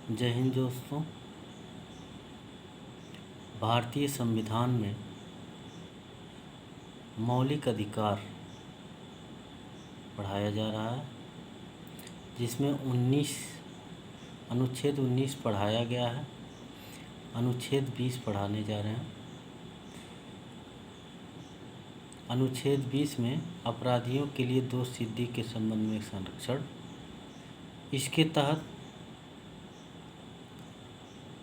जय हिंद दोस्तों। भारतीय संविधान में मौलिक अधिकार पढ़ाया जा रहा है, जिसमें अनुच्छेद 19 पढ़ाया गया है। अनुच्छेद 20 पढ़ाने जा रहे हैं। अनुच्छेद 20 में अपराधियों के लिए दोष सिद्धि के संबंध में संरक्षण। इसके तहत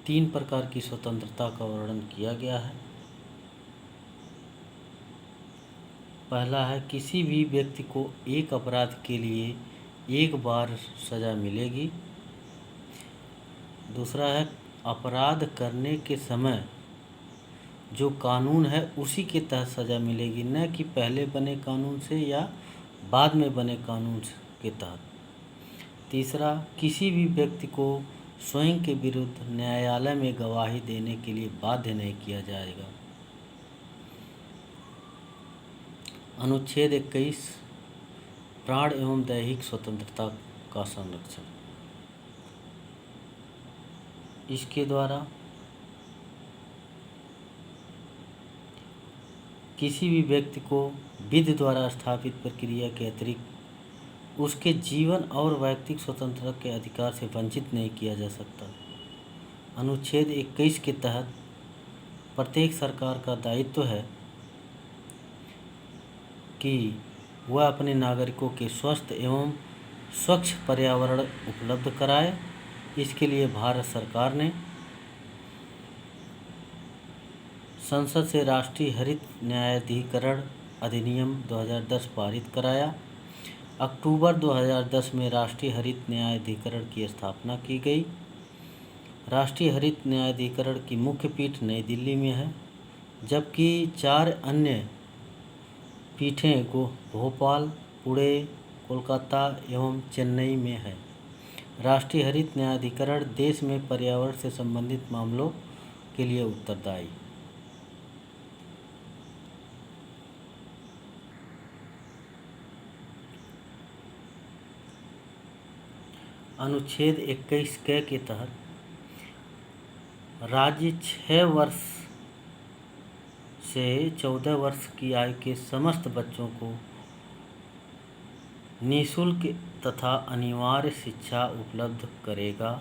3 प्रकार की स्वतंत्रता का वर्णन किया गया है। पहला है, किसी भी व्यक्ति को एक अपराध के लिए एक बार सज़ा मिलेगी। दूसरा है, अपराध करने के समय जो कानून है उसी के तहत सज़ा मिलेगी, न कि पहले बने कानून से या बाद में बने कानून के तहत। तीसरा, किसी भी व्यक्ति को स्वयं के विरुद्ध न्यायालय में गवाही देने के लिए बाध्य नहीं किया जाएगा। अनुच्छेद 21, प्राण एवं दैहिक स्वतंत्रता का संरक्षण। इसके द्वारा किसी भी व्यक्ति को विधि द्वारा स्थापित प्रक्रिया के अतिरिक्त उसके जीवन और व्यक्तिगत स्वतंत्रता के अधिकार से वंचित नहीं किया जा सकता। अनुच्छेद 21 के तहत प्रत्येक सरकार का दायित्व है कि वह अपने नागरिकों के स्वस्थ एवं स्वच्छ पर्यावरण उपलब्ध कराए। इसके लिए भारत सरकार ने संसद से राष्ट्रीय हरित न्यायाधिकरण अधिनियम 2010 पारित कराया। अक्टूबर 2010 में राष्ट्रीय हरित न्यायाधिकरण की स्थापना की गई। राष्ट्रीय हरित न्यायाधिकरण की मुख्य पीठ नई दिल्ली में है, जबकि 4 अन्य पीठें भोपाल, पुणे, कोलकाता एवं चेन्नई में है। राष्ट्रीय हरित न्यायाधिकरण देश में पर्यावरण से संबंधित मामलों के लिए उत्तरदायी। अनुच्छेद 21 के तहत राज्य 6 वर्ष से 14 वर्ष की आयु के समस्त बच्चों को निःशुल्क तथा अनिवार्य शिक्षा उपलब्ध करेगा।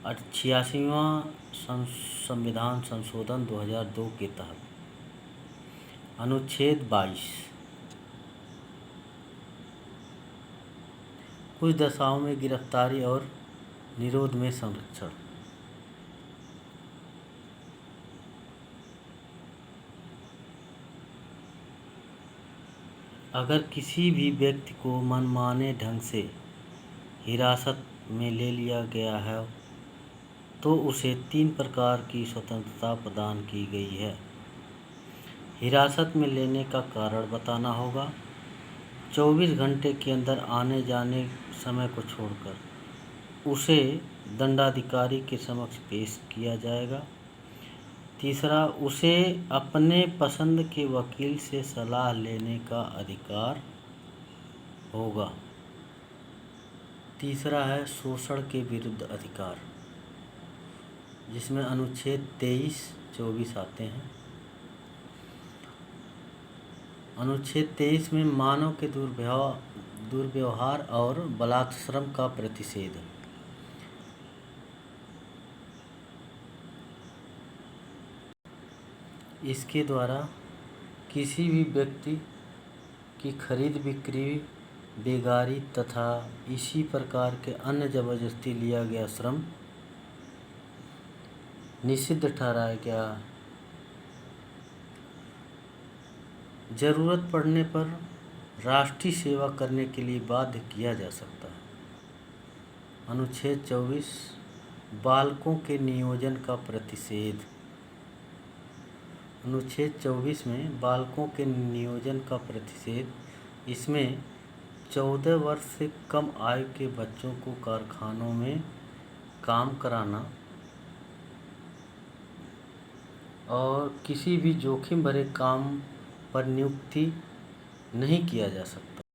86वां संविधान संशोधन 2002 के तहत। अनुच्छेद 22, कुछ दशाओं में गिरफ्तारी और निरोध में संरक्षण। अगर किसी भी व्यक्ति को मनमाने ढंग से हिरासत में ले लिया गया है तो उसे 3 प्रकार की स्वतंत्रता प्रदान की गई है। हिरासत में लेने का कारण बताना होगा। 24 घंटे के अंदर आने जाने समय को छोड़कर उसे दंडाधिकारी के समक्ष पेश किया जाएगा। तीसरा, उसे अपने पसंद के वकील से सलाह लेने का अधिकार होगा। तीसरा है शोषण के विरुद्ध अधिकार, जिसमें अनुच्छेद 23, 24 आते हैं। अनुच्छेद 23 में मानव के दुर्व्यवहार और बलात्श्रम का प्रतिषेध। इसके द्वारा किसी भी व्यक्ति की खरीद बिक्री, बेगारी तथा इसी प्रकार के अन्य जबरदस्ती लिया गया श्रम निषिद्ध ठहराया गया। जरूरत पड़ने पर राष्ट्रीय सेवा करने के लिए बाध्य किया जा सकता है। अनुच्छेद 24, बालकों के नियोजन का प्रतिषेध। अनुच्छेद 24 में बालकों के नियोजन का प्रतिषेध। इसमें 14 वर्ष से कम आयु के बच्चों को कारखानों में काम कराना और किसी भी जोखिम भरे काम पर नियुक्ति नहीं किया जा सकता।